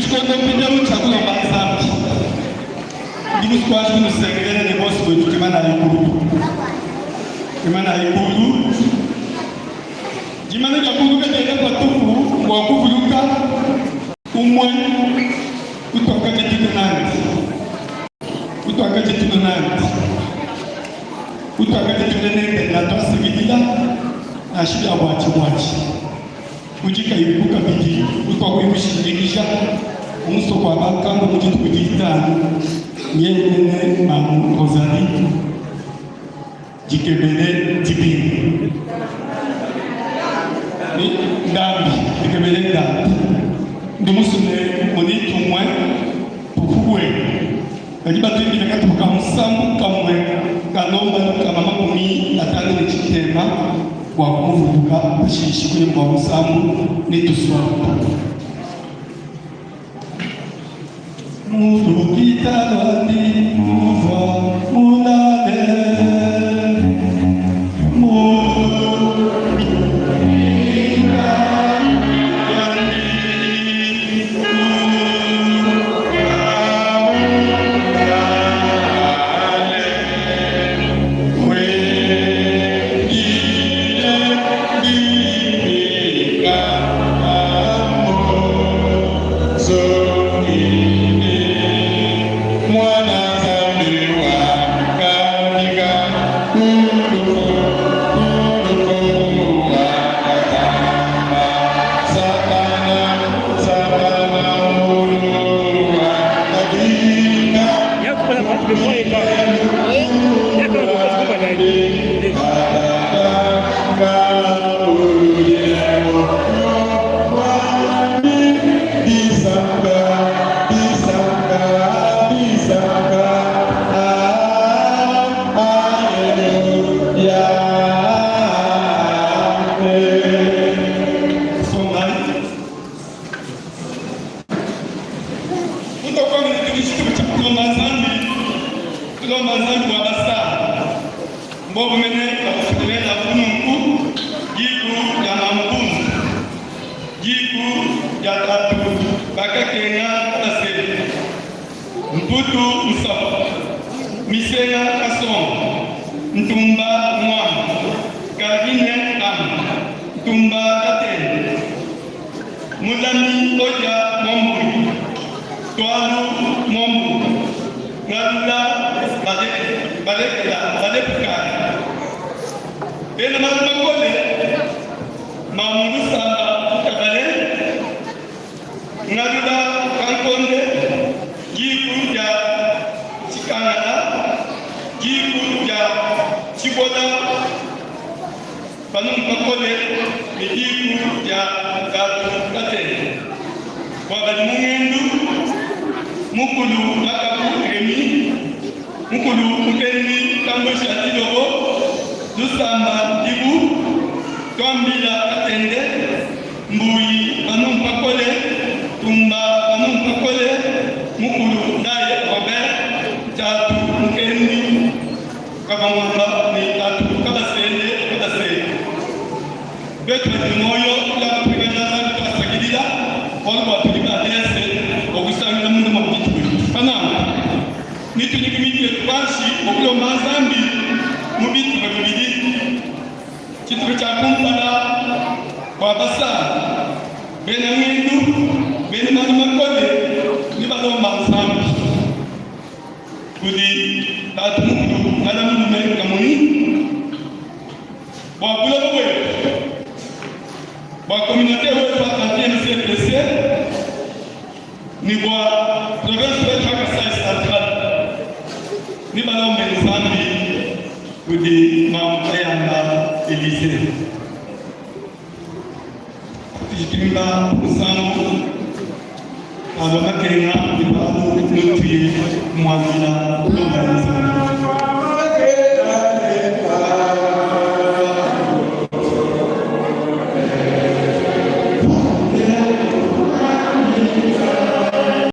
Chikondo mpinda uchakula mazambi. Ndimu squash kunusengele ne boss wetu kimana ikulu. Kimana ikulu. Jimana jakulu kajenda patuku wa kuvuluka umwe kutoka jitunanti. Kutoka jitunanti. Kutoka jitunanti na tosi vidila na shida wachi. Kujika ibuka biji kutoka imushirikisha umuso kwa bakanga mujitu kujitana yene mamu Rosalie jikebele tipini ni ndambi jikebele ndambi ndimusune monitu mwe pufuwe kajiba tuindi mekatu kamusamu kamwe kalomba kamama kumi atane ni chitema kwa kumuvuka bashishi kwenye kwa musamu ni tuswa Mudukita landi muva mulale Mputu Musafa, Misena Kasson, Ntumba Mwan, Karine Am, Ntumba Katen, Mudami Oja Mombu, Toalu Mombu, Nalula Balepka, Benaman Makole, Mamudu Samba Kabale, Nalula Kankonde, Jiku ya Chikanada, Jiku ya Chiboda, Panum Pakole, Jiku ya Gatu Kate, Wabalimungu, Mukulu Lakabu Remi, Mukulu Mukeni Kamboshi Atidogo, Dusamba Jibu, Twambila Katende, Mbui Panum Pakole, Tumba Panum Pakole, Mukulu Daye Robert, Tatu Mukeni, Kabamamba, ni Tatu Kabasende. Betu Moyo, la Privana Kasagidila, Olwa Pilika Dese, Augustin Lamundo Mabitu. Panama, Nituniki Bashi, Okulo Mazambi, Mubitu Babidi, Chituchakumpana, Wabasa, Benamindu, Benamakode, Nibalo Mazambi. Kudi Tatu Alamu Kamuni, Wabulo. La communauté est en CPC, niveau province de Kassai central, nous allons Zambi pour des membres et Élysée. Je suis là pour ça, alors que nous allons nous tuer, moi, l'organisation.